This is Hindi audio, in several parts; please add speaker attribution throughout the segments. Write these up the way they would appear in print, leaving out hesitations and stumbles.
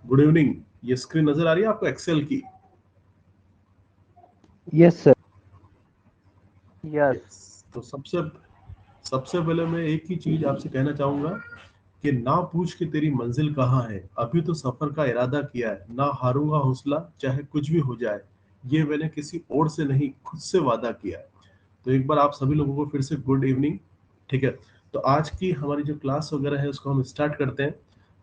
Speaker 1: Good evening. ये स्क्रीन नजर आ रही है आपको एक्सेल की?
Speaker 2: Yes sir.
Speaker 3: यस।
Speaker 1: यस। तो सबसे सबसे पहले मैं एक ही चीज आपसे कहना चाहूंगा कि ना पूछ के तेरी मंजिल कहाँ है, अभी तो सफर का इरादा किया है, ना हारूंगा हौसला चाहे कुछ भी हो जाए, ये मैंने किसी और से नहीं खुद से वादा किया है। तो एक बार आप सभी लोगों को फिर से गुड इवनिंग। ठीक है। तो आज की हमारी जो क्लास वगैरह है उसको हम स्टार्ट करते हैं।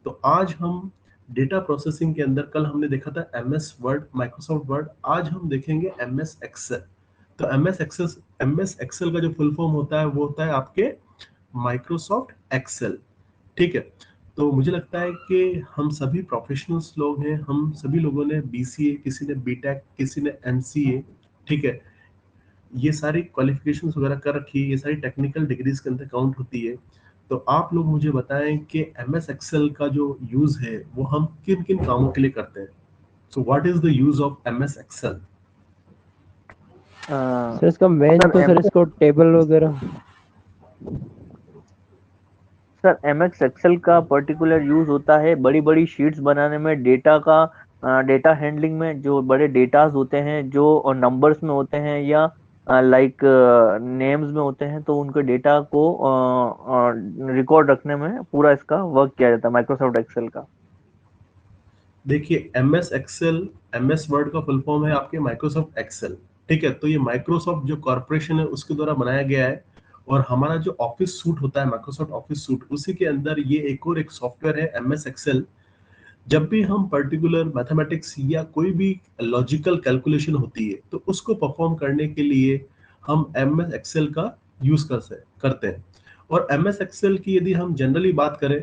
Speaker 1: तो आज हम डेटा प्रोसेसिंग के अंदर, कल हमने देखा था एमएस वर्ड, माइक्रोसॉफ्ट वर्ड, आज हम देखेंगे एमएस एक्सेल। तो एमएस एक्सेल का जो फुल फॉर्म होता है वो होता है आपके माइक्रोसॉफ्ट एक्सेल। ठीक है। तो मुझे लगता है कि हम सभी प्रोफेशनल्स लोग हैं, हम सभी लोगों ने बीसीए, किसी ने बीटेक, किसी ने एमसीए, ठीक है, ये सारी क्वालिफिकेशंस वगैरह कर रखी है, ये सारी टेक्निकल डिग्रीज के अंदर काउंट होती है। तो आप लोग मुझे बताएं कि एमएस एक्सेल का जो यूज है वो हम किन किन कामों के लिए करते हैं। So what is the use of MS excel?
Speaker 2: Sir इसका मेन तो सर इसको टेबल वगैरह।
Speaker 3: सर एमएक्स एक्सेल का पर्टिकुलर यूज होता है बड़ी बड़ी शीट्स बनाने में, डेटा का डेटा हैंडलिंग में, जो बड़े डेटास होते हैं जो नंबर्स में होते हैं या लाइक नेम्स में होते हैं, तो उनके डेटा को रिकॉर्ड रखने में पूरा इसका वर्क किया जाता है माइक्रोसॉफ्ट एक्सेल का।
Speaker 1: देखिए, एमएस एक्सेल, एमएस वर्ड का फुल फॉर्म है आपके माइक्रोसॉफ्ट एक्सेल। ठीक है। तो ये माइक्रोसॉफ्ट जो कॉर्पोरेशन है उसके द्वारा बनाया गया है। और हमारा जो ऑफिस सूट होता है, माइक्रोसॉफ्ट ऑफिस सूट, उसी के अंदर ये एक सॉफ्टवेयर है एमएस एक्सेल। जब भी हम पर्टिकुलर मैथमेटिक्स या कोई भी लॉजिकल कैलकुलेशन होती है तो उसको परफॉर्म करने के लिए हम एम एस एक्सेल का यूज करते हैं। और एम एस एक्सेल की यदि हम जनरली बात करें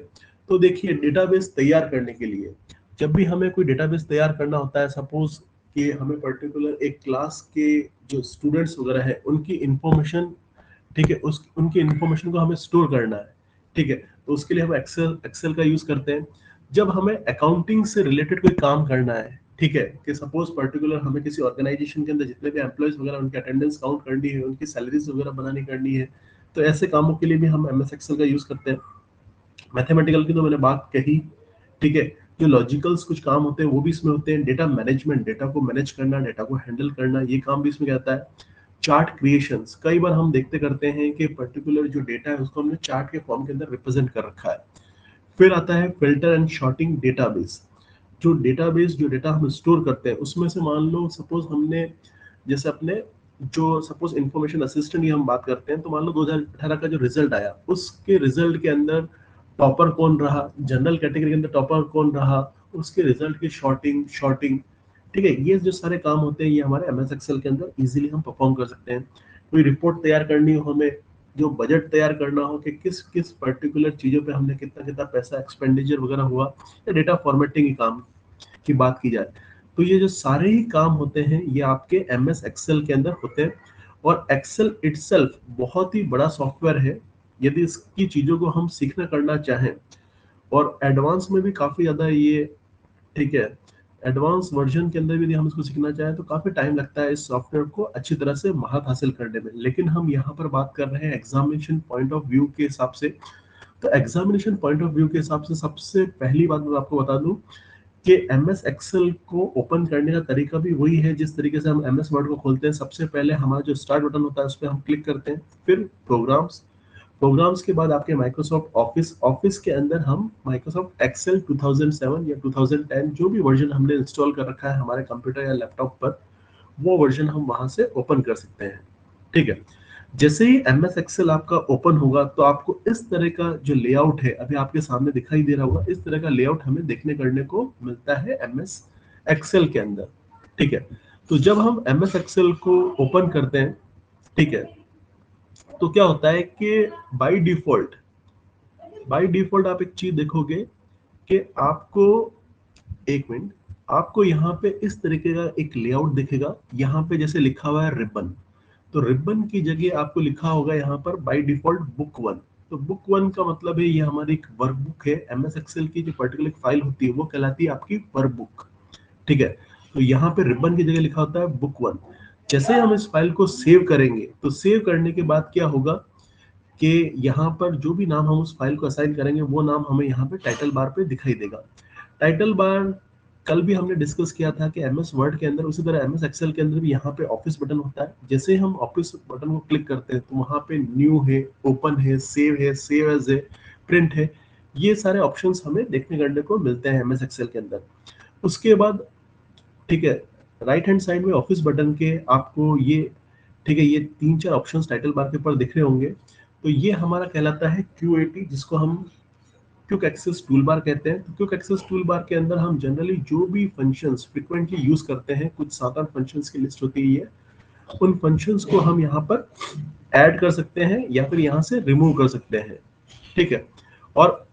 Speaker 1: तो देखिए, डेटाबेस तैयार करने के लिए, जब भी हमें कोई डेटाबेस तैयार करना होता है, सपोज कि हमें पर्टिकुलर एक क्लास के जो स्टूडेंट्स वगैरह है उनकी इंफॉर्मेशन, ठीक है, उस उनकी इंफॉर्मेशन को हमें स्टोर करना है। ठीक है। तो उसके लिए हम एक्सेल एक्सेल का यूज करते हैं। जब हमें अकाउंटिंग से रिलेटेड कोई काम करना है, ठीक है, कि सपोज पर्टिकुलर हमें किसी ऑर्गेनाइजेशन के अंदर जितने भी एम्प्लॉयज वगैरह उनकी अटेंडेंस काउंट करनी है, उनकी सैलरीज वगैरह बनानी करनी है, तो ऐसे कामों के लिए भी हम एमएस एक्सेल का यूज करते हैं। मैथमेटिकल की तो मैंने बात कही। ठीक है। जो लॉजिकल्स कुछ काम होते हैं वो भी इसमें होते हैं। डेटा मैनेजमेंट, डेटा को मैनेज करना, डेटा को हैंडल करना, ये काम भी इसमें आता है। चार्ट क्रिएशंस, कई बार हम देखते करते हैं कि पर्टिकुलर जो डेटा है उसको हमने चार्ट के फॉर्म के अंदर रिप्रेजेंट कर रखा है। फिर आता है फिल्टर एंड शॉर्टिंग डेटाबेस। जो डेटाबेस, जो डेटा हम स्टोर करते हैं उसमें से मान लो सपोज हमने, जैसे अपने जो सपोज इंफॉर्मेशन असिस्टेंट की हम बात करते हैं, तो मान लो 2018 का जो रिजल्ट आया उसके रिजल्ट के अंदर टॉपर कौन रहा, जनरल कैटेगरी के अंदर टॉपर कौन रहा, उसके रिजल्ट की शॉर्टिंग शॉर्टिंग, ठीक है, ये जो सारे काम होते हैं ये हमारे एमएस एक्सेल के अंदर इजीली हम परफॉर्म कर सकते हैं। कोई रिपोर्ट तैयार करनी हो हमें, जो बजट तैयार करना हो कि किस किस पर्टिकुलर चीजों पे हमने कितना कितना पैसा एक्सपेंडिचर वगैरह हुआ, या डेटा फॉर्मेटिंग की काम की बात की जाए, तो ये जो सारे ही काम होते हैं ये आपके एमएस एक्सेल के अंदर होते हैं। और एक्सेल इटसेल्फ बहुत ही बड़ा सॉफ्टवेयर है। यदि इसकी चीजों को हम सीखना करना चाहें, और एडवांस में भी काफी ज्यादा ये, ठीक है, एडवांस वर्जन के अंदर भी यदि हम इसको सीखना चाहें तो काफी टाइम लगता है इस सॉफ्टवेयर को अच्छी तरह से महारत हासिल करने में। लेकिन हम यहाँ पर बात कर रहे हैं एग्जामिनेशन पॉइंट ऑफ व्यू के हिसाब से। तो एग्जामिनेशन पॉइंट ऑफ व्यू के हिसाब से सबसे पहली बात मैं आपको बता दूं कि एम एस एक्सेल को ओपन करने का तरीका भी वही है जिस तरीके से हम एम एस वर्ड को खोलते हैं। सबसे पहले हमारा जो स्टार्ट बटन होता है उस पर हम क्लिक करते हैं, फिर प्रोग्राम्स, प्रोग्राम्स के बाद आपके माइक्रोसॉफ्ट ऑफिस, ऑफिस के अंदर हम माइक्रोसॉफ्ट एक्सेल 2007 या 2010 जो भी वर्जन हमने इंस्टॉल कर रखा है हमारे कंप्यूटर या लैपटॉप पर, वो वर्जन हम वहां से ओपन कर सकते हैं। ठीक है। जैसे ही एम एस एक्सेल आपका ओपन होगा तो आपको इस तरह का जो लेआउट है अभी आपके सामने दिखाई दे रहा होगा, इस तरह का लेआउट हमें देखने करने को मिलता है एम एस एक्सेल के अंदर। ठीक है। तो जब हम एम एस एक्सेल को ओपन करते हैं, ठीक है, तो क्या होता है कि बाय डिफॉल्ट, बाय डिफॉल्ट आप एक चीज देखोगे कि आपको, एक मिनट, आपको यहाँ पे इस तरीके का एक लेआउट दिखेगा। यहाँ पे जैसे लिखा हुआ है रिबन, तो रिबन की जगह आपको लिखा होगा यहाँ पर बाय डिफॉल्ट बुक वन। तो बुक वन का मतलब है ये हमारी एक वर्कबुक है। एमएस एक्सेल की जो पर्टिकुलर फाइल होती है वो कहलाती है आपकी वर्कबुक। ठीक है। तो यहाँ पे रिबन की जगह लिखा होता है बुक वन। जैसे हम इस फाइल को सेव करेंगे तो सेव करने के बाद क्या होगा कि यहाँ पर जो भी नाम हम उस फाइल को असाइन करेंगे वो नाम हमें यहाँ पे टाइटल बार पे दिखाई देगा। टाइटल बार कल भी हमने डिस्कस किया था कि एमएस वर्ड के अंदर, उसी तरह एमएस एक्सेल के अंदर भी यहाँ पे ऑफिस बटन होता है। जैसे हम ऑफिस बटन को क्लिक करते हैं तो वहाँ पे न्यू है, ओपन है, सेव एज है, प्रिंट है, ये सारे ऑप्शंस हमें देखने करने को मिलते हैं एमएस एक्सेल के अंदर। उसके बाद ठीक है, राइट हैंड साइड में ऑफिस बटन के आपको ये, ठीक है, ये 3-4 ऑप्शंस टाइटल बार के ऊपर दिख रहे होंगे। तो ये हमारा कहलाता है QAT, जिसको हम क्विक एक्सेस टूल बार कहते हैं। तो क्विक एक्सेस टूल बार के अंदर हम जनरली जो भी फंक्शंस फ्रिक्वेंटली यूज करते हैं, कुछ 7-8 फंक्शंस की लिस्ट होती है ये, उन फंक्शंस को हम यहाँ पर ऐड कर सकते हैं या फिर यहाँ से रिमूव कर सकते हैं, ठीक है। और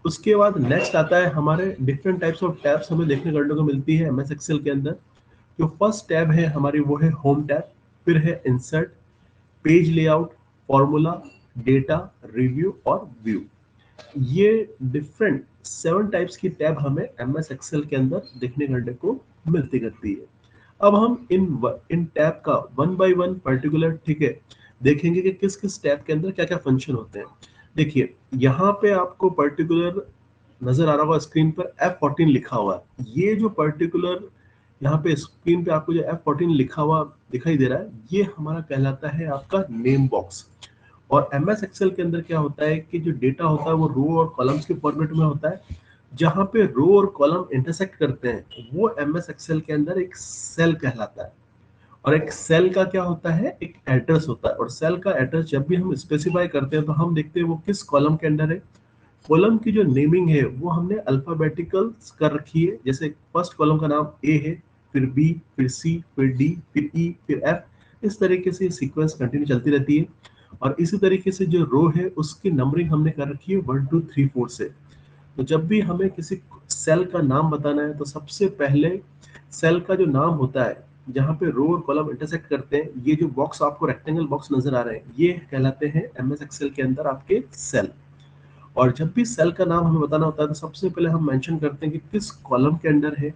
Speaker 1: उसके बाद नेक्स्ट आता है हमारे डिफरेंट टाइप्स ऑफ टैब्स हमें देखने करने को मिलती है एमएस एक्सेल के अंदर। जो फर्स्ट टैब है हमारी वो है होम टैब, फिर है insert, page layout, formula, data, review और व्यू। ये डिफरेंट 7 टाइप्स की टैब हमें एमएस एक्सेल के अंदर देखने करने को मिलती करती है। अब हम इन टैब का वन बाय वन पर्टिकुलर, ठीक है, देखेंगे कि किस किस टैब के अंदर क्या क्या फंक्शन होते हैं। देखिए यहाँ पे आपको पर्टिकुलर नजर आ रहा होगा स्क्रीन पर F14 लिखा हुआ है। ये जो पर्टिकुलर यहाँ पे स्क्रीन पे आपको जो F14 लिखा हुआ दिखाई दे रहा है, ये हमारा कहलाता है आपका नेम बॉक्स। और एमएस एक्सेल के अंदर क्या होता है कि जो डेटा होता है वो रो और कॉलम्स के फॉर्मेट में होता है। जहां पे रो और कॉलम इंटरसेक्ट करते हैं वो एमएस एक्सेल के अंदर एक सेल कहलाता है। और एक सेल का क्या होता है, एक एड्रेस होता है। और सेल का एड्रेस जब भी हम स्पेसिफाई करते हैं तो हम देखते हैं वो किस कॉलम के अंदर है। कॉलम की जो नेमिंग है वो हमने अल्फाबेटिकल कर रखी है। जैसे फर्स्ट कॉलम का नाम ए है, फिर बी, फिर सी, फिर डी, फिर ई, फिर एफ। इस तरीके से सीक्वेंस कंटिन्यू चलती रहती है। और इसी तरीके से जो रो है उसकी नंबरिंग हमने कर रखी है 1 2 3 4 से। तो जब भी हमें किसी सेल का नाम बताना है तो सबसे पहले सेल का जो नाम होता है, जहाँ पे रो और कॉलम इंटरसेक्ट करते हैं, ये जो बॉक्स आपको रेक्टेंगल बॉक्स नजर आ रहे हैं, ये कहलाते हैं एमएस एक्सेल के अंदर आपके सेल। और जब भी सेल का नाम हमें बताना होता है तो सबसे पहले हम मेंशन करते हैं कि किस कॉलम के अंदर है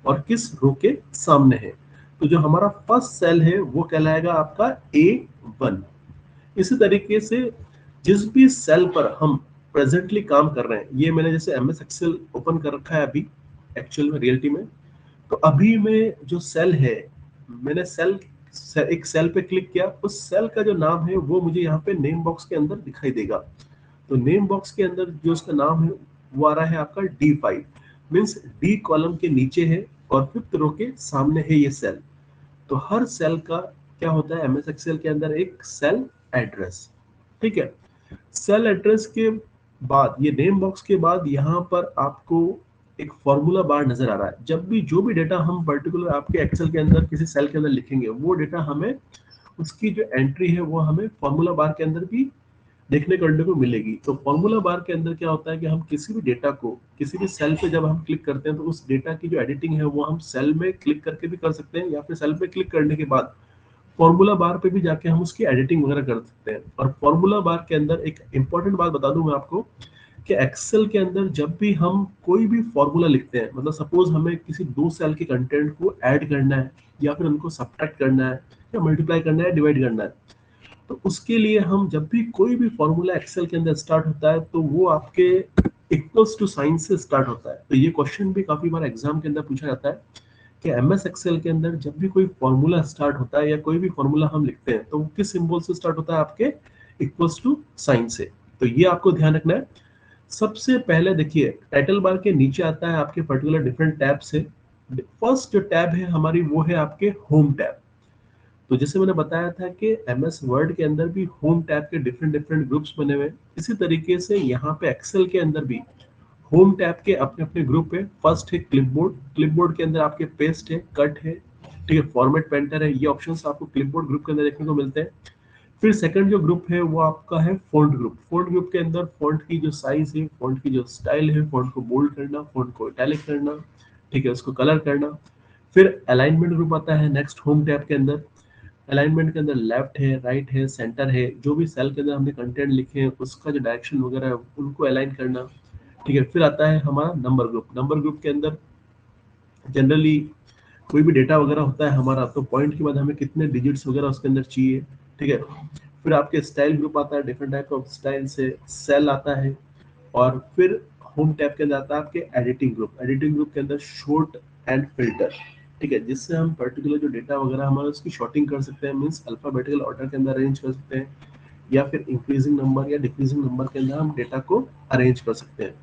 Speaker 1: और किस रो के सामने है। तो जो हमारा फर्स्ट सेल है वो कहलाएगा आपका A1। इसी तरीके से जिस भी सेल पर हम प्रेजेंटली काम कर रहे हैं, ये मैंने जैसे एमएस एक्सेल ओपन कर रखा है अभी एक्चुअल में, रियलिटी में, तो अभी में जो सेल है, मैंने एक सेल पे क्लिक किया, उस सेल का जो नाम है वो मुझे यहाँ पे नेम बॉक्स के अंदर दिखाई देगा। तो नेम बॉक्स के अंदर जो उसका नाम है वो आ रहा है आपका D5, मीन्स डी कॉलम के नीचे है और 5th रो के सामने है ये सेल। तो हर सेल का क्या होता है एमएस एक्सेल के अंदर, एक सेल एड्रेस, ठीक है। सेल एड्रेस के बाद, ये नेम बॉक्स के बाद, यहाँ पर आपको एक फॉर्मूला बार नजर आ रहा है। जब भी जो भी डेटा हम पर्टिकुलर आपके एक्सेल के अंदर किसी सेल के अंदर लिखेंगे, वो डेटा हमें, उसकी जो एंट्री है वो हमें फॉर्मूला बार के अंदर भी देखने करने को मिलेगी। तो फॉर्मूला बार के अंदर क्या होता है कि हम किसी भी डेटा को किसी भी सेल पे जब हम क्लिक करते हैं तो उस डेटा की जो एडिटिंग है वो हम सेल में क्लिक करके भी कर सकते हैं, या फिर सेल पे क्लिक करने के बाद फॉर्मूला बार पे भी जाके हम उसकी एडिटिंग वगैरह कर सकते हैं। और फॉर्मूला बार के अंदर एक इंपॉर्टेंट बात बता दूं मैं आपको कि एक्सेल के अंदर जब भी हम कोई भी फॉर्मूला लिखते हैं, मतलब सपोज हमें किसी 2 सेल के कंटेंट को ऐड करना है, या फिर उनको सब्ट्रैक्ट करना है, या मल्टीप्लाई करना है, डिवाइड करना है, तो उसके लिए हम जब भी कोई भी फॉर्मूला एक्सेल के अंदर स्टार्ट होता है तो वो आपके इक्वल्स टू साइन से स्टार्ट होता है। तो ये क्वेश्चन भी काफी बार एग्जाम के अंदर पूछा जाता है कि एमएस एक्सेल के अंदर जब भी कोई फॉर्मूला स्टार्ट होता है या कोई भी फॉर्मूला हम लिखते हैं तो वो किस सिंबल से स्टार्ट होता है, आपके इक्वल्स टू साइन से। तो ये आपको ध्यान रखना है। सबसे पहले देखिए टाइटल बार के नीचे आता है आपके पर्टिकुलर डिफरेंट टैब से। फर्स्ट जो टैब है हमारी वो है आपके होम टैब। तो जैसे मैंने बताया था कि एमएस वर्ड के अंदर भी होम टैब के डिफरेंट डिफरेंट ग्रुप्स बने हुए हैं, इसी तरीके से यहाँ पे एक्सेल के अंदर भी होम टैब के अपने अपने ग्रुप है। फर्स्ट है क्लिपबोर्ड, क्लिपबोर्ड के अंदर आपके पेस्ट है, कट है, ठीक है, फॉर्मेट पेंटर है, ये ऑप्शंस आपको क्लिपबोर्ड ग्रुप के अंदर देखने को मिलते हैं। फिर सेकंड जो ग्रुप है वो आपका है फॉन्ट ग्रुप। फॉन्ट ग्रुप के अंदर फॉन्ट की जो साइज है, फॉन्ट की जो स्टाइल है, फॉन्ट को बोल्ड करना, फॉन्ट को इटैलिक करना, ठीक है, उसको कलर करना। फिर अलाइनमेंट ग्रुप आता है नेक्स्ट होम टैब के अंदर। अलाइनमेंट के अंदर लेफ्ट है, राइट है, सेंटर है, जो भी सेल के अंदर हमने कंटेंट लिखे हैं उसका जो डायरेक्शन वगैरह है उनको अलाइन करना, ठीक है। फिर आता है हमारा नंबर ग्रुप। नंबर ग्रुप के अंदर जनरली कोई भी डेटा वगैरह होता है हमारा, तो पॉइंट के बाद हमें कितने डिजिट्स वगैरह उसके अंदर चाहिए, ठीक है। फिर आपके स्टाइल ग्रुप आता है, डिफरेंट टाइप ऑफ स्टाइल से सेल आता है। और फिर होम टैब के अंदर आता है आपके एडिटिंग ग्रुप। एडिटिंग ग्रुप के अंदर शॉर्ट एंड फिल्टर, ठीक है, जिससे हम पर्टिकुलर जो डेटा वगैरह हमारा उसकी शॉर्टिंग कर सकते हैं, मीन्स अल्फाबेटिकल ऑर्डर के अंदर अरेंज कर सकते हैं, या फिर इंक्रीजिंग नंबर या डिक्रीजिंग नंबर के अंदर हम डेटा को अरेंज कर सकते हैं।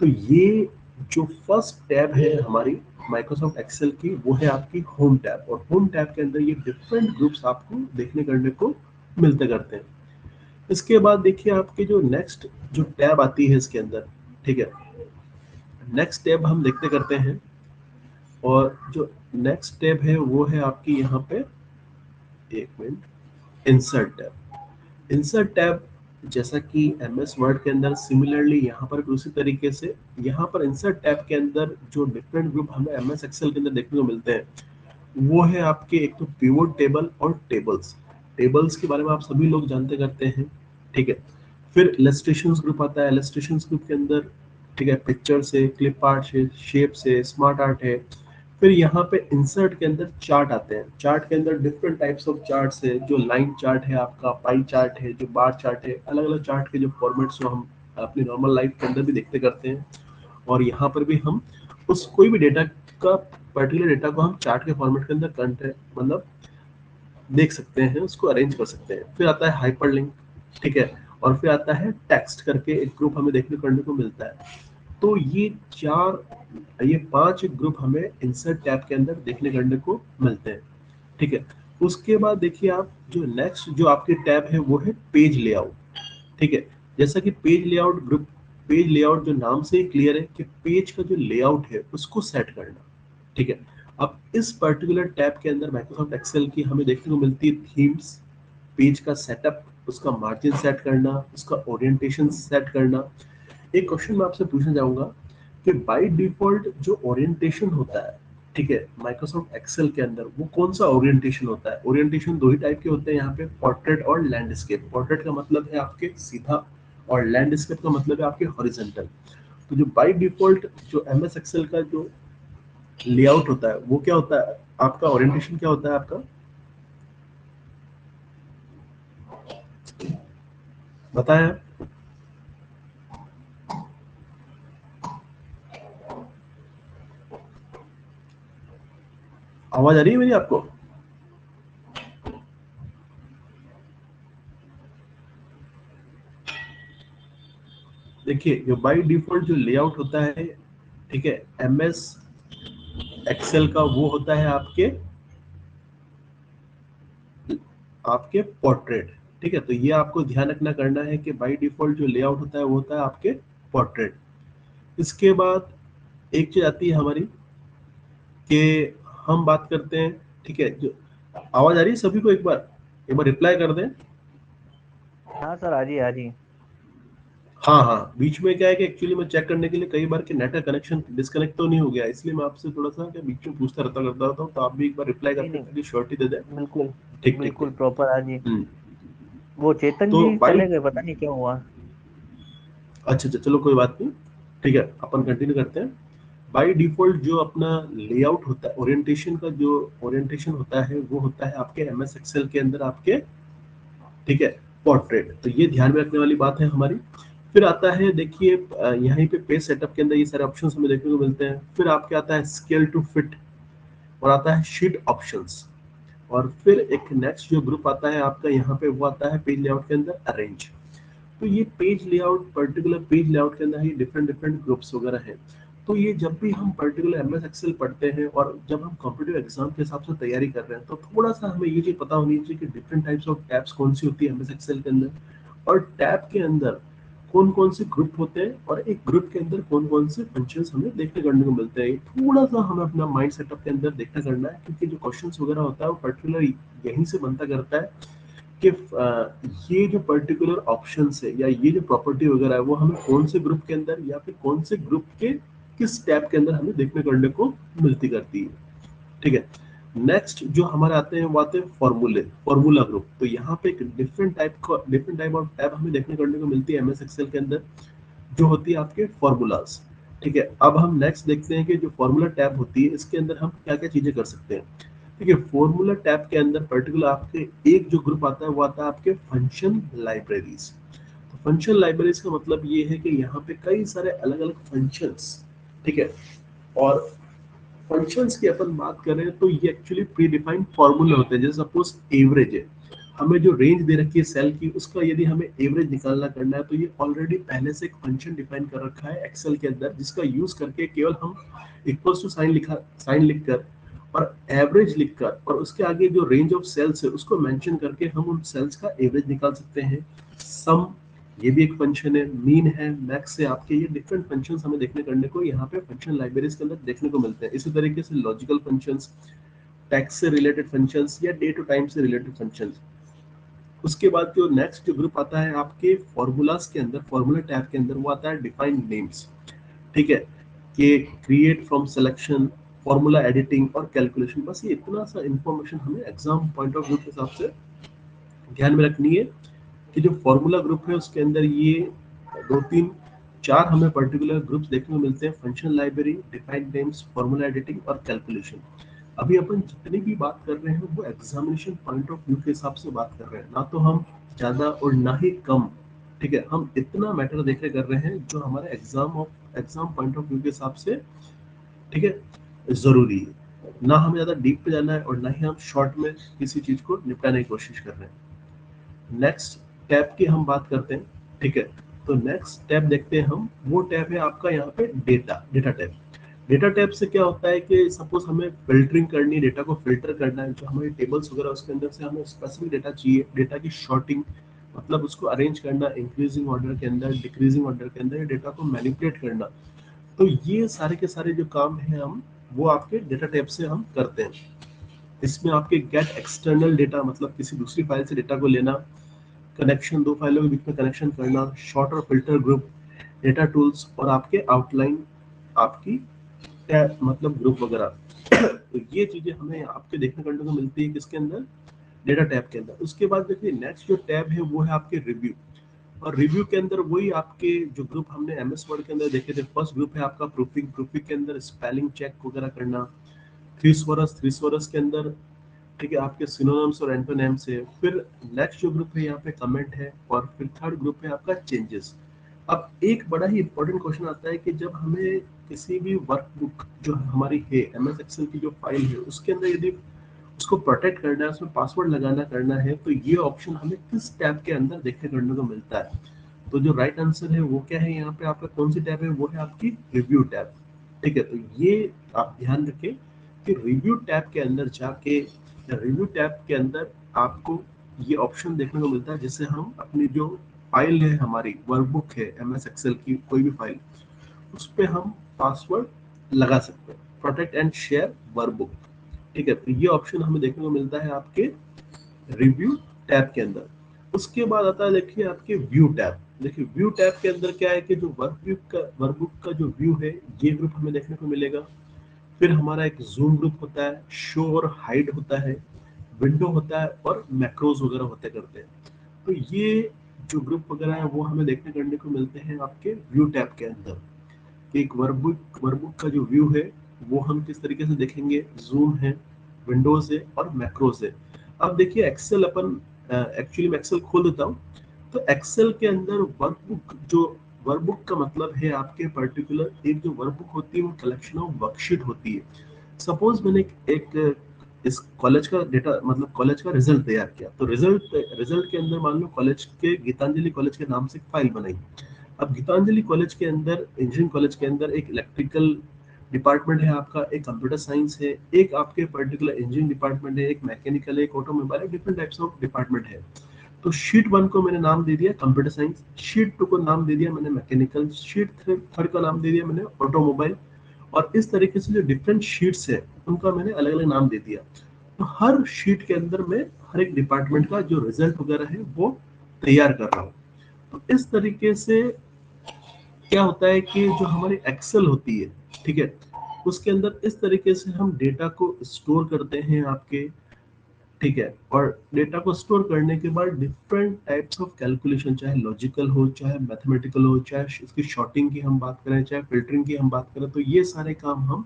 Speaker 1: तो ये जो फर्स्ट टैब है हमारी माइक्रोसॉफ्ट एक्सेल की, वो है आपकी होम टैब। और होम टैब के अंदर ये डिफरेंट ग्रुप्स आपको देखने करने को मिलते करते हैं। इसके बाद देखिए आपके जो नेक्स्ट जो टैब आती है इसके अंदर, ठीक है, नेक्स्ट टैब हम देखते करते हैं। और जो नेक्स्ट टैब है वो है आपकी यहाँ पे, एक minute, insert tab. Insert tab जैसा कि एम एस वर्ड के अंदर सिमिलरली यहाँ पर भी उसी तरीके से, यहाँ पर इंसर्ट टैब के अंदर जो डिफरेंट ग्रुप हमें एम एस एक्सेल के अंदर देखने को मिलते हैं वो है आपके एक तो पिवोट टेबल और टेबल्स। टेबल्स के बारे में आप सभी लोग जानते करते हैं, ठीक है। फिर इलस्ट्रेशंस ग्रुप आता है। इलस्ट्रेशंस ग्रुप के अंदर, ठीक है, पिक्चर से, क्लिप आर्ट से, शेप से, स्मार्ट आर्ट है। फिर यहाँ पे इंसर्ट के अंदर चार्ट आते हैं। चार्ट के अंदर डिफरेंट टाइप्स ऑफ चार्ट्स है, जो लाइन चार्ट है आपका, पाई चार्ट है, जो बार चार्ट है, अलग अलग चार्ट के जो फॉर्मेट्स जो हम अपनी नॉर्मल लाइफ के अंदर भी देखते करते हैं। और यहाँ पर भी हम उस कोई भी डेटा का, पर्टिकुलर डेटा को हम चार्ट के फॉर्मेट के अंदर कंटेंट मतलब देख सकते हैं, उसको अरेंज कर सकते हैं। फिर आता है हाइपरलिंक, ठीक है, और फिर आता है टेक्स्ट करके एक ग्रुप हमें देखने करने को मिलता है। तो ये 5 ग्रुप हमें इंसर्ट टैब के अंदर देखने करने को मिलते हैं, ठीक है। उसके बाद देखिए आप, जो नेक्स्ट जो आपकी टैब है वो है पेज लेआउट, ठीक है। जैसा कि page layout group, page layout जो नाम से ही क्लियर है कि पेज का जो लेआउट है उसको सेट करना, ठीक है। अब इस पर्टिकुलर टैब के अंदर माइक्रोसॉफ्ट एक्सेल की हमें देखने को मिलती है थीम्स, पेज का सेटअप, उसका मार्जिन सेट करना, उसका ओरिएंटेशन सेट करना। एक क्वेश्चन मैं आपसे पूछना चाहूंगा कि बाय डिफॉल्ट जो ओरिएंटेशन होता है, ठीक है, माइक्रोसॉफ्ट एक्सेल के अंदर वो कौन सा ओरिएंटेशन होता है? ओरिएंटेशन दो ही टाइप के होते हैं यहाँ पे, पोर्ट्रेट और लैंडस्केप। पोर्ट्रेट का मतलब है आपके सीधा, और लैंडस्केप का मतलब है आपके हॉरिजॉन्टल। तो जो बाय डिफॉल्ट जो एमएस एक्सेल का जो लेआउट होता है वो क्या होता है आपका, ओरिएंटेशन क्या होता है आपका, बताएं आप। आवाज आ रही है मेरी आपको? देखिए जो बाय डिफॉल्ट जो लेआउट होता है, ठीक है, एमएस एक्सेल का, वो होता है आपके आपके पोर्ट्रेट, ठीक है। तो ये आपको ध्यान रखना करना है कि बाय डिफॉल्ट जो लेआउट होता है वो होता है आपके पोर्ट्रेट। इसके बाद एक चीज आती है हमारी कि हम बात करते हैं, ठीक है, जो आवाज आ रही है सभी को, एक बार रिप्लाई कर दें।
Speaker 3: हाँ सर, आ रही है, आ रही है।
Speaker 1: हाँ हाँ, बीच में क्या है कि एक्चुअली मैं चेक करने के लिए कई बार कि नेटवर्क कनेक्शन डिस्कनेक्ट तो नहीं हो गया, इसलिए मैं आपसे थोड़ा सा क्या बीच में पूछता रहता करता था, तो आप भी एक बार रिप्लाई
Speaker 3: नहीं
Speaker 1: करते
Speaker 3: नहीं,
Speaker 1: ताकि श्योरिटी दे दें।
Speaker 3: बिल्कुल
Speaker 1: ठीक ठीक
Speaker 3: बिल्कुल
Speaker 1: ठीक।
Speaker 3: प्रॉपर आ रही है।
Speaker 1: हम्म।
Speaker 3: वो चेतन
Speaker 1: तो
Speaker 3: जी
Speaker 1: बाई,
Speaker 3: चले गए, पता नहीं क्या हुआ।
Speaker 1: अच्छा अच्छा, चलो कोई बात नहीं, ठीक है, अपन कंटिन्यू करते हैं। बाय डिफॉल्ट जो अपना लेआउट होता है, ओरिएंटेशन का जो ओरिएंटेशन होता है वो होता है आपके एमएस एक्सेल के अंदर आपके, ठीक है, पोर्ट्रेट। तो ये ध्यान में रखने वाली बात है हमारी। फिर आता है देखिए यहीं पे पेज सेटअप के अंदर ये सारे ऑप्शंस हमें देखने को मिलते हैं। फिर आपके आता है स्केल टू फिट, और आता है शीट ऑप्शंस। और फिर एक नेक्स्ट जो ग्रुप आता है आपका यहाँ पे, वो आता है पेज लेआउट के अंदर अरेंज। तो ये page layout, particular page layout के अंदर ही डिफरेंट डिफरेंट ग्रुप्स वगैरह हैं। तो ये जब भी हम पर्टिकुलर एमएस एक्सेल पढ़ते हैं और जब हम कॉम्पिटिटिव एग्जाम के हिसाब से तैयारी कर रहे हैं, तो थोड़ा सा हमें ये चीज पता होनी चाहिए कि डिफरेंट टाइप्स ऑफ टैब्स कौन सी होती है एमएस एक्सेल के अंदर, और टैब के अंदर कौन कौन से ग्रुप होते हैं, और एक ग्रुप के अंदर कौन कौन से फंक्शंस हमें देखने करने को मिलते हैं। थोड़ा सा हमें अपना माइंड सेटअप के अंदर देखना करना है, क्योंकि जो क्वेश्चंस वगैरह होता है वो पर्टिकुलर यहीं से बनता करता है कि ये जो पर्टिकुलर ऑप्शन है या ये जो प्रॉपर्टी वगैरह है वो हमें कौन से ग्रुप के अंदर या फिर कौन से ग्रुप के किस टैब के अंदर हमें देखने करने को मिलती करती है, ठीक है। नेक्स्ट जो हमारे आते हैं वो आते हैं फॉर्मूला ग्रुप। तो यहाँ पे एक डिफरेंट टाइप ऑफ टैब हमें देखने करने को मिलती है एमएस एक्सेल के अंदर, जो होती है आपके फॉर्मूलाज, ठीक है। अब हम नेक्स्ट देखते हैं कि जो फॉर्मूला टैब होती है इसके अंदर हम क्या क्या चीजें कर सकते हैं। देखिए फॉर्मूला टैब के अंदर पर्टिकुलर आपके एक जो ग्रुप आता है वो आता है आपके फंक्शन लाइब्रेरीज। फंक्शन लाइब्रेरीज का मतलब ये है कि यहाँ पे कई सारे अलग अलग फंक्शंस, ठीक है, और फंक्शंस की अपन बात करें तो ये एक्चुअली प्री डिफाइंड फॉर्मूले होते हैं। जैसे सपोज एवरेज है, हमें जो रेंज दे रखी है सेल की, उसका यदि हमें एवरेज निकालना करना है तो ये ऑलरेडी पहले से एक फंक्शन डिफाइन कर रखा है एक्सेल के अंदर, जिसका यूज करके केवल हम इक्वल्स टू साइन लिखकर और एवरेज लिखकर और उसके आगे जो रेंज ऑफ सेल्स है उसको मेंशन करके हम उन सेल्स का एवरेज निकाल सकते हैं। सम, ये भी एक फंक्शन है, मीन है, मैक्स है आपके, ये डिफरेंट फंक्शंस हमें देखने करने को यहाँ पे फंक्शन लाइब्रेरीज के अंदर देखने को मिलते हैं। इसी तरीके से लॉजिकल फंक्शंस, टैक्स से रिलेटेड फंक्शंस या डे टू टाइम से रिलेटेड फंक्शंस। उसके बाद जो नेक्स्ट जो ग्रुप आता है आपके फॉर्मूलाज के अंदर, फॉर्मूला टैब के अंदर, वो आता है डिफाइंड नेम्स, ठीक है, कि create from selection, formula editing और कैलकुलेशन। बस ये इतना सा इंफॉर्मेशन हमें एग्जाम पॉइंट ऑफ व्यू के हिसाब से ध्यान में रखनी है कि जो फॉर्मूला ग्रुप है उसके अंदर ये 2 3 4 हमें पर्टिकुलर ग्रुप्स देखने को मिलते हैं, function library, defined names, formula editing और कैलकुलेशन। अभी अपन जितनी भी बात कर रहे हैं वो एग्जामिनेशन पॉइंट ऑफ व्यू के हिसाब से बात कर रहे हैं, ना तो हम ज्यादा और ना ही कम, ठीक है, हम इतना मैटर देखे कर रहे हैं जो हमारे एग्जाम पॉइंट ऑफ व्यू के हिसाब से, ठीक है, जरूरी है। ना हमें ज्यादा डीप पे जाना है और ना ही हम शॉर्ट में किसी चीज को निपटाने की कोशिश कर रहे हैं। नेक्स्ट टैब की हम बात करते हैं, ठीक है, तो नेक्स्ट टैब देखते हैं हम, वो टैब है आपका यहाँ पे डेटा टैब। डेटा टैब से क्या होता है कि सपोज हमें फिल्टरिंग करनी है, डेटा को फिल्टर करना है, जो हमारी टेबल्स वगैरह उसके अंदर से हमें स्पेसिफिक डेटा चाहिए, डेटा की शॉर्टिंग, मतलब उसको अरेंज करना इंक्रीजिंग ऑर्डर के अंदर, डिक्रीजिंग ऑर्डर के अंदर, डेटा को मैनिपुलेट करना। तो ये सारे के सारे जो काम है हम वो आपके डेटा टैब से हम करते हैं। इसमें आपके गेट एक्सटर्नल डेटा, मतलब किसी दूसरी फाइल से डेटा को लेना, कनेक्शन, दो फाइलों के बीच में कनेक्शन करना, शॉर्ट और फिल्टर ग्रुप, डेटा टूल्स और आपके आउटलाइन, आपकी टैब मतलब ग्रुप वगैरह। तो ये चीजें हमें आपके देखने करने को मिलती है किसके अंदर, डेटा टैब के अंदर। उसके बाद देखिए नेक्स्ट जो टैब है वो है आपके रिव्यू, और रिव्यू के अंदर वही आपके जो ग्रुप हमने एमएस वर्ड के अंदर देखे थे, फर्स्ट ग्रुप है आपका प्रूफिंग, प्रूफिंग के अंदर स्पेलिंग चेक वगैरह करना, थ्रीसोरस, थ्रीसोरस के अंदर, ठीक है, आपके सिनोनिम्स और एंटोनिम्स है। फिर नेक्स्ट जो ग्रुप है यहाँ पे कमेंट है, और फिर थर्ड ग्रुप है आपका चेंजेस। अब एक बड़ा ही इंपॉर्टेंट क्वेश्चन आता है कि जब हमें किसी भी वर्कबुक जो हमारी है, एमएस एक्सेल की जो फाइल है, उसके अंदर यदि उसको प्रोटेक्ट करना है, उसमें पासवर्ड लगाना करना है, तो ये ऑप्शन हमें किस टैब के अंदर देखने करने को मिलता है। तो जो राइट आंसर है वो क्या है, यहाँ पे आपका कौन सी टैब है, वो है आपकी रिव्यू टैब, ठीक है। तो ये आप ध्यान रखें कि रिव्यू टैब के अंदर जाके, रिव्यू टैब के अंदर आपको ये ऑप्शन देखने को मिलता है जिससे हम अपनी जो फाइल है, हमारी वर्कबुक है एमएस एक्सेल की कोई भी फाइल, उस पे हम पासवर्ड लगा सकते हैं, प्रोटेक्ट एंड शेयर वर्कबुक, ठीक है। तो ये ऑप्शन हमें देखने को मिलता है आपके रिव्यू टैब के अंदर। उसके बाद आता है देखिए आपके व्यू टैब। देखिए व्यू टैब के अंदर क्या है कि जो वर्कबुक का जो व्यू है, ये ग्रुप हमें देखने को मिलेगा। फिर हमारा एक जूम ग्रुप होता है, शो और हाइड होता है, विंडो होता है और मैक्रोज वगैरह होते करते हैं। तो ये जो ग्रुप वगैरह है वो हमें देखने करने को मिलते हैं आपके व्यू टैब के अंदर। एक वर्कबुक का जो व्यू है वो हम किस तरीके से देखेंगे, जूम है, विंडोज है और मैक्रोज है। अब देखिए एक्सेल अपन, एक्चुअली मैं एक्सेल खोल देता हूँ। तो एक्सेल के अंदर वर्कबुक का मतलब है आपके पर्टिकुलर एक जो वर्कबुक होती है वो कलेक्शन ऑफ वर्कशीट होती है। सपोज मैंने एक इस कॉलेज का डेटा, मतलब कॉलेज का रिजल्ट तैयार किया, तो रिजल्ट के अंदर मान लो कॉलेज के, गीतांजलि कॉलेज के नाम से एक फाइल बनाई। अब गीतांजलि कॉलेज के अंदर, इंजीनियरिंग कॉलेज के अंदर एक इलेक्ट्रिकल डिपार्टमेंट है आपका, एक कंप्यूटर साइंस है, एक आपके पर्टिकुलर इंजीनियरिंग डिपार्टमेंट है, एक मैकेनिकल है, एक ऑटोमोबाइल है, डिफरेंट टाइप्स ऑफ डिपार्टमेंट है। तो शीट 1 को मैंने नाम दे दिया कंप्यूटर साइंस, शीट 2 को नाम दे दिया मैंने मैकेनिकल, शीट थर्ड का नाम दे दिया मैंने ऑटोमोबाइल, और इस तरीके से जो डिफरेंट शीट्स है उनका मैंने अलग अलग नाम दे दिया। तो हर शीट के अंदर मैं हर एक डिपार्टमेंट का जो रिजल्ट वगैरह है वो तैयार कर रहा हूँ। तो इस तरीके से क्या होता है कि जो हमारी एक्सेल होती है, ठीक है, उसके अंदर इस तरीके से हम डेटा को स्टोर करते हैं आपके, ठीक है। और डेटा को स्टोर करने के बाद डिफरेंट टाइप्स ऑफ कैलकुलेशन, चाहे लॉजिकल हो, चाहे मैथमेटिकल हो, चाहे इसकी शॉर्टिंग की हम बात करें, चाहे फिल्टरिंग की हम बात करें, तो ये सारे काम हम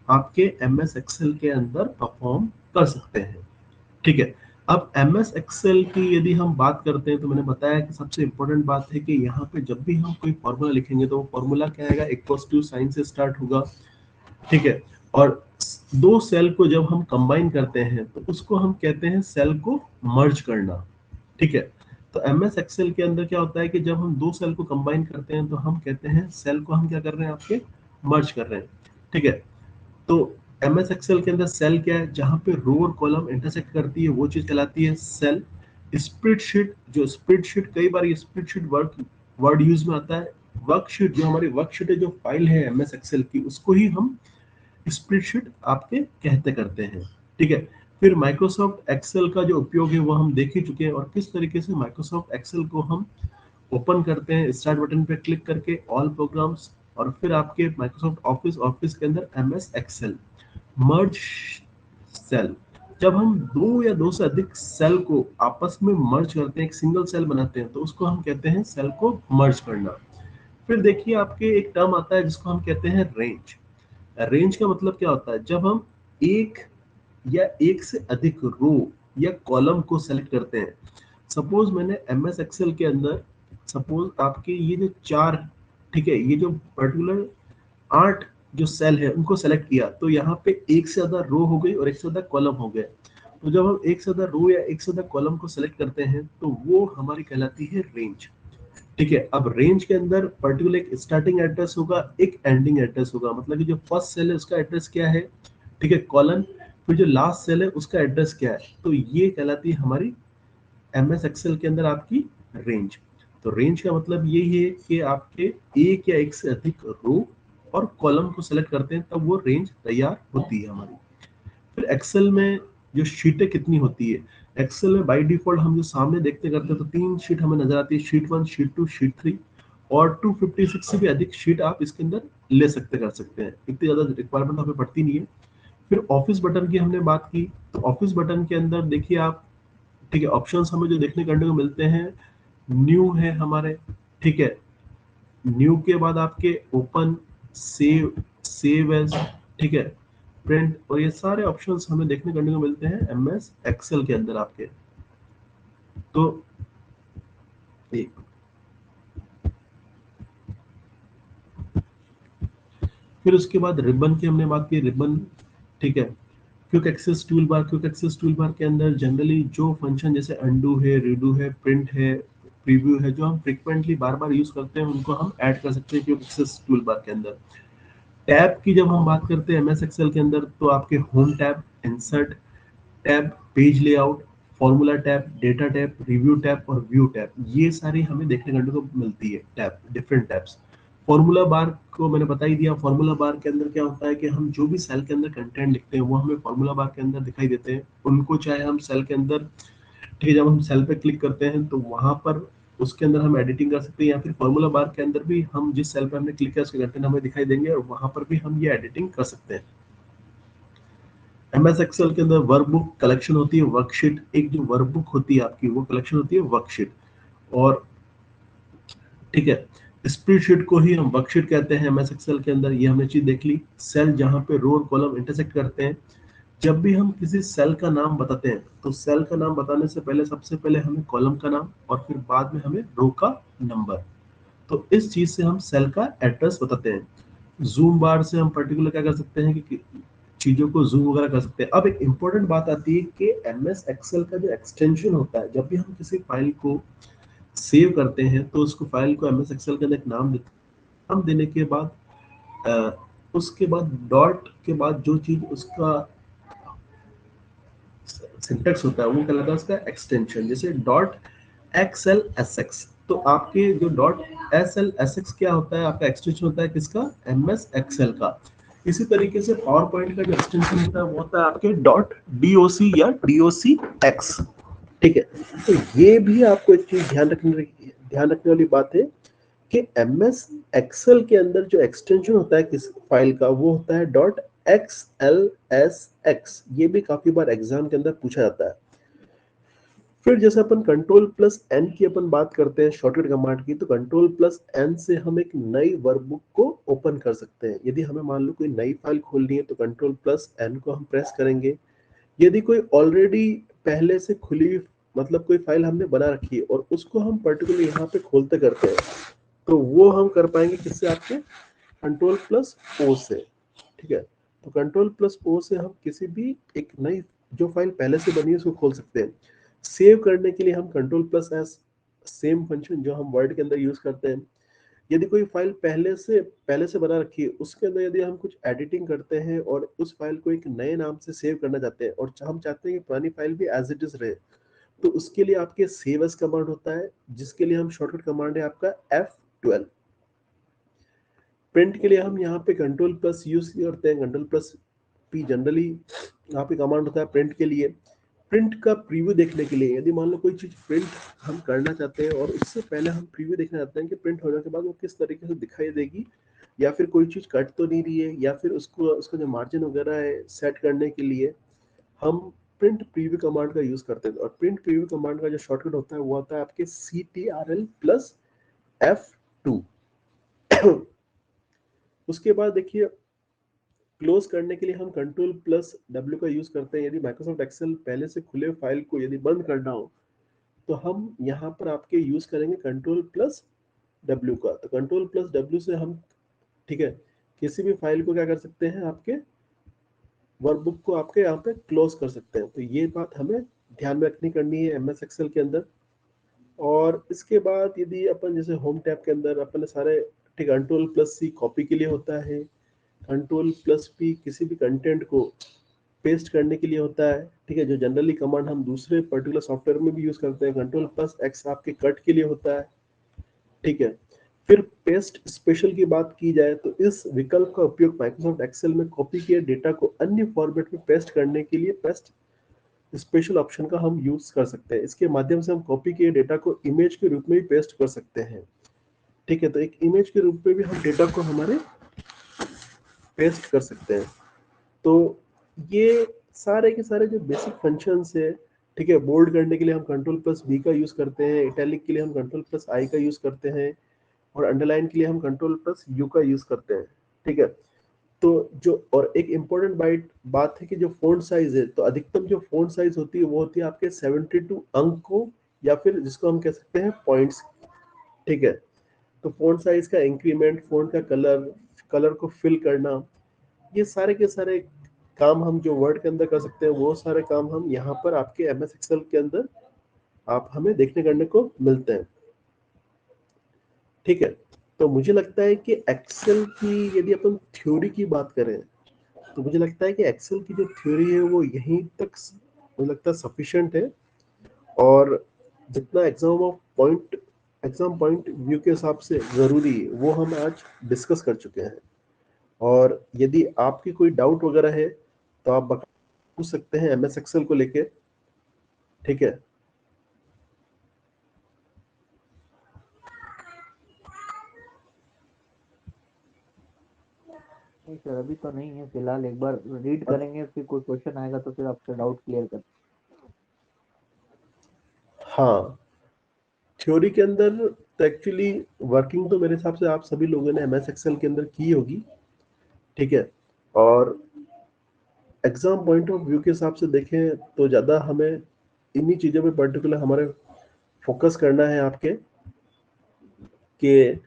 Speaker 1: आपके एम एस एक्सेल के अंदर परफॉर्म कर सकते हैं, ठीक है। अब MS एक्सेल की यदि हम बात करते हैं तो मैंने बताया कि सबसे इम्पोर्टेंट बात है कि यहाँ पे जब भी हम कोई फॉर्मूला लिखेंगे तो वो फॉर्मूला क्या आएगा, इक्वल्स टू साइन से स्टार्ट होगा, ठीक है। और दो सेल को जब हम कंबाइन करते हैं तो उसको हम कहते हैं सेल को मर्ज करना, ठीक है। तो MS एक्सेल के अंदर क्या होता है कि जब हम दो सेल को कंबाइन करते हैं तो हम कहते हैं सेल को हम क्या कर रहे हैं, आपके मर्ज कर रहे हैं, ठीक है। तो MS एक्सेल के अंदर सेल क्या है, जहां पे रो और कॉलम इंटरसेक्ट करती है वो चीज कहलाती है सेल। स्प्रेडशीट, जो स्प्रेडशीट कई बार ये स्प्रेडशीट वर्ड यूज में आता है। वर्कशीट, जो हमारी वर्कशीट है, जो फाइल है MS एक्सेल की, उसको ही हम स्प्रेडशीट आपके कहते करते हैं, ठीक है। फिर माइक्रोसॉफ्ट एक्सेल का जो उपयोग है वो हम देख ही चुके हैं, और किस तरीके से माइक्रोसॉफ्ट एक्सेल को हम ओपन करते हैं स्टार्ट बटन पे क्लिक करके, ऑल प्रोग्राम्स, और फिर आपके माइक्रोसॉफ्ट ऑफिस, ऑफिस के अंदर MS एक्सेल मर्ज सेल। जब हम दो या दो से अधिक सेल को आपस में मर्ज करते हैं, एक सिंगल सेल बनाते हैं, तो उसको हम कहते हैं सेल को मर्ज करना। फिर देखिए आपके एक टर्म आता है जिसको हम कहते हैं रेंज। रेंज का मतलब क्या होता है, जब हम एक या एक से अधिक रो या कॉलम को सेलेक्ट करते हैं। सपोज मैंने MS एक्सेल के अंदर, सपोज आपके ये जो चार, ठीक है, ये जो पर्टिकुलर 8 जो सेल है उनको सेलेक्ट किया, तो यहाँ पे एक से ज्यादा रो हो गई और एक से ज्यादा कॉलम हो गया। तो जब हम एक से ज्यादा रो या एक से ज्यादा कॉलम को सेलेक्ट करते हैं तो वो हमारी कहलाती है रेंज, ठीक है। अब रेंज के अंदर पर्टिकुलर एक स्टार्टिंग एड्रेस होगा, एक एंडिंग एड्रेस होगा, मतलब कि जो फर्स्ट सेल है उसका एड्रेस क्या है, ठीक है, कॉलन। फिर जो लास्ट सेल है उसका एड्रेस क्या है, तो ये कहलाती है हमारी MS एक्सेल के अंदर आपकी रेंज। तो रेंज का मतलब यही है कि आपके एक या एक से अधिक रो और कॉलम को सेलेक्ट करते हैं तब वो रेंज तैयार होती है हमारी। फिर एक्सेल में जो शीटें कितनी होती है, एक्सेल में बाय डिफॉल्ट हम जो सामने देखते करते हैं तो 3 शीट हमें नजर आती है, शीट 1, शीट 2, शीट 3, और 256 से भी अधिक शीट आप इसके अंदर ले सकते कर सकते हैं, इतनी ज्यादा रिक्वायरमेंट हमें पड़ती नहीं है। फिर ऑफिस बटन की हमने बात की, तो ऑफिस बटन के अंदर देखिए आप, ठीक है, ऑप्शंस हमें जो देखने करने को मिलते हैं, न्यू है हमारे, ठीक है, न्यू के बाद आपके ओपन, सेव, सेव एज, ठीक है, प्रिंट, और ये सारे ऑप्शंस हमें देखने करने को मिलते हैं MS एक्सेल के अंदर आपके। तो एक, फिर उसके बाद रिबन की हमने बात की, रिबन, ठीक है। Quick access tool bar, quick access tool bar के अंदर जनरली जो फंक्शन जैसे अंडू है, रीडू है, प्रिंट है, प्रीव्यू है, जो हम फ्रिक्वेंटली बार बार यूज करते हैं उनको हम ऐड कर सकते हैं क्विक एक्सेस टूल बार के अंदर। टैब की जब हम बात करते हैं MS एक्सेल के अंदर, तो आपके home tab, insert tab, page layout, formula tab, data tab, review tab और व्यू टैब, ये सारी हमें देखने करने को मिलती है tab, different tabs. Formula bar को मैंने बता ही दिया, फॉर्मूला बार के अंदर क्या होता है कि हम जो भी सेल के अंदर कंटेंट लिखते हैं वो हमें फॉर्मूला बार के अंदर दिखाई देते हैं, उनको चाहे हम सेल के अंदर, ठीक है, जब हम सेल पे क्लिक करते हैं तो वहां पर उसके अंदर हम एडिटिंग कर सकते हैं, या फिर फॉर्मूला बार के अंदर भी हम जिस सेल पे हमने क्लिक किया उसके कंटेंट हमें दिखाई देंगे और वहां पर भी हम ये एडिटिंग कर सकते हैं। MS एक्सेल के अंदर वर्कबुक कलेक्शन होती है, वर्कशीट, एक जो वर्कबुक होती है आपकी वो कलेक्शन होती है वर्कशीट, और ठीक है, स्प्रेडशीट को ही हम वर्कशीट कहते हैं MS एक्सेल के अंदर। ये हमने चीज देख ली, सेल जहां पे रो और कॉलम इंटरसेक्ट करते हैं। जब भी हम किसी सेल का नाम बताते हैं तो सेल का नाम बताने से पहले सबसे पहले हमें कॉलम का नाम और फिर बाद में हमें रो का नंबर, तो इस चीज से हम सेल का एड्रेस बताते हैं। जूम बार से हम पर्टिकुलर क्या कर सकते हैं कि चीजों को जूम वगैरह कर सकते हैं। अब एक इंपॉर्टेंट बात आती है कि MS एक्सेल का जो एक्सटेंशन होता है, जब भी हम किसी फाइल को सेव करते हैं तो उसको फाइल को MS एक्सेल के अंदर एक नाम देते हैं। नाम देने के बाद उसके बाद डॉट के बाद जो चीज उसका सिंटेक्स होता है वो कहलाता है उसका एक्सटेंशन, जैसे डॉट XLSX। तो आपके जो डॉट SLSX क्या होता है, आपका एक्सटेंशन होता है किसका, MS एक्सेल का। इसी तरीके से पावर पॉइंट का जो एक्सटेंशन होता है वो होता है आपके डॉट DOC या DOCX, ठीक है। तो ये भी आपको एक चीज ध्यान रखने वाली बात है कि MS एक्सेल के अंदर जो एक्सटेंशन होता है किस फाइल का वो होता है डॉट XLSX। ये भी काफी बार एग्जाम के अंदर पूछा जाता है। फिर जैसे अपन कंट्रोल प्लस एन की अपन बात करते हैं शॉर्टकट कमांड की, तो कंट्रोल प्लस एन से हम एक नई वर्कबुक को ओपन कर सकते हैं। यदि हमें मान लो कोई नई फाइल खोलनी है तो कंट्रोल प्लस एन को हम प्रेस करेंगे। यदि कोई ऑलरेडी पहले से खुली, मतलब कोई फाइल हमने बना रखी है और उसको हम पर्टिकुलर यहाँ पे खोलते करते हैं, तो वो हम कर पाएंगे किससे, आपके कंट्रोल प्लस ओ से। ठीक है, तो कंट्रोल प्लस ओ से हम किसी भी एक नई जो फाइल पहले से बनी है उसको खोल सकते हैं। सेव करने के लिए हम control plus S, same function जो हम वर्ड के अंदर यूज करते हैं। यदि कोई फाइल पहले से बना रखी है, उसके अंदर यदि हम कुछ एडिटिंग करते हैं और उस फाइल को एक नए नाम से सेव करना चाहते हैं और हम चाहते हैं कि पुरानी फाइल भी एज इट इज रहे, तो उसके लिए आपके सेव एज कमांड होता है, जिसके लिए हम शॉर्टकट कमांड है आपका F12। प्रिंट के लिए हम यहाँ पे कंट्रोल प्लस यूज करते हैं, कंट्रोल प्लस पी जनरली यहाँ पे कमांड होता है प्रिंट के लिए। प्रिंट का प्रीव्यू देखने के लिए, यदि मान लो कोई चीज प्रिंट हम करना चाहते हैं और उससे पहले हम प्रीव्यू देखना चाहते हैं कि प्रिंट होने के बाद वो किस तरीके से दिखाई देगी, या फिर कोई चीज कट तो नहीं रही है, या फिर उसको उसका जो मार्जिन वगैरह है सेट करने के लिए हम प्रिंट प्रीव्यू कमांड का यूज करते हैं। और प्रिंट प्रीव्यू कमांड का जो शॉर्टकट होता है वो होता है आपके CTRL प्लस F2। उसके बाद देखिए, क्लोज करने के लिए हम कंट्रोल प्लस डब्ल्यू का यूज करते हैं। यदि माइक्रोसॉफ्ट एक्सेल पहले से खुले फाइल को यदि बंद करना हो, तो हम यहाँ पर आपके यूज करेंगे कंट्रोल प्लस डब्ल्यू का। तो कंट्रोल प्लस डब्ल्यू से हम, ठीक है, किसी भी फाइल को क्या कर सकते हैं, आपके वर्कबुक को आपके यहाँ पे क्लोज कर सकते हैं। तो ये बात हमें ध्यान में रखनी करनी है MS एक्सेल के अंदर। और इसके बाद यदि अपन जैसे होम टैब के अंदर अपन सारे, ठीक, कंट्रोल प्लस C कॉपी के लिए होता है, कंट्रोल प्लस P किसी भी कंटेंट को पेस्ट करने के लिए होता है। ठीक है, जो जनरली कमांड हम दूसरे पर्टिकुलर सॉफ्टवेयर में भी यूज करते हैं। कंट्रोल प्लस X आपके कट के लिए होता है। ठीक है, फिर पेस्ट स्पेशल की बात की जाए तो इस विकल्प का उपयोग माइक्रोसॉफ्ट एक्सेल में कॉपी किए डेटा को अन्य फॉर्मेट में पेस्ट करने के लिए पेस्ट स्पेशल ऑप्शन का हम यूज कर सकते हैं। इसके माध्यम से हम कॉपी किए डेटा को इमेज के रूप में भी पेस्ट कर सकते हैं। ठीक है, तो एक इमेज के रूप में भी हम डेटा को हमारे पेस्ट कर सकते हैं। तो ये सारे के सारे जो बेसिक फंक्शंस है, ठीक है, बोल्ड करने के लिए हम कंट्रोल प्लस B का यूज करते हैं, इटैलिक के लिए हम कंट्रोल प्लस I का यूज करते हैं, और अंडरलाइन के लिए हम कंट्रोल प्लस U का यूज करते हैं। ठीक है, तो जो और एक इम्पोर्टेंट बात है कि जो फ़ॉन्ट साइज है, तो अधिकतम जो फ़ॉन्ट साइज होती है वो होती है आपके 72 अंकों, या फिर जिसको हम कह सकते हैं पॉइंट्स। ठीक है, तो फ़ॉन्ट साइज का इंक्रीमेंट, फ़ॉन्ट का कलर, कलर को फिल करना, ये सारे के सारे काम हम जो वर्ड के अंदर कर सकते हैं, वो सारे काम हम यहाँ पर आपके MS एक्सेल के अंदर आप हमें देखने करने को मिलते हैं। ठीक है, तो मुझे लगता है कि एक्सेल की यदि अपन थ्योरी की बात करें, तो मुझे लगता है कि एक्सेल की जो थ्योरी है वो यहीं तक मुझे लगता है सफिशिएंट है। और जितना एग्जाम पॉइंट व्यू के हिसाब से ज़रूरी है वो हम आज डिस्कस कर चुके हैं। और यदि आपकी कोई डाउट वगैरह है तो आप पूछ सकते हैं MS एक्सेल को लेके। ठीक है,
Speaker 3: नहीं सर, अभी तो नहीं है फिलहाल। एक बार रीड करेंगे, फिर कोई क्वेश्चन आएगा तो फिर आपका डाउट क्लियर कर।
Speaker 1: हाँ, थ्योरी के अंदर तो एक्चुअली वर्किंग तो मेरे हिसाब से आप सभी लोगों ने MS एक्सेल के अंदर की होगी। ठीक है, और एग्जाम पॉइंट ऑफ व्यू के हिसाब से देखें तो ज़्यादा हमें इन्हीं चीज़ों पे पर्टिकुलर हमारे फोकस करना है आपके, कि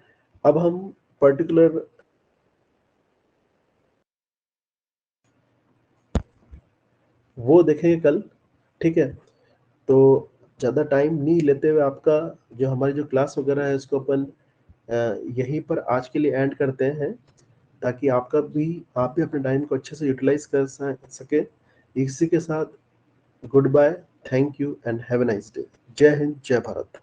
Speaker 1: अब हम पर्टिकुलर वो देखेंगे कल। ठीक है, तो ज़्यादा टाइम नहीं लेते हुए आपका जो हमारी जो क्लास वगैरह है उसको अपन यहीं पर आज के लिए एंड करते हैं, ताकि आप भी अपने टाइम को अच्छे से यूटिलाइज कर सके। इसी के साथ goodbye, thank you and have a nice day. Jai Hind, जय भारत।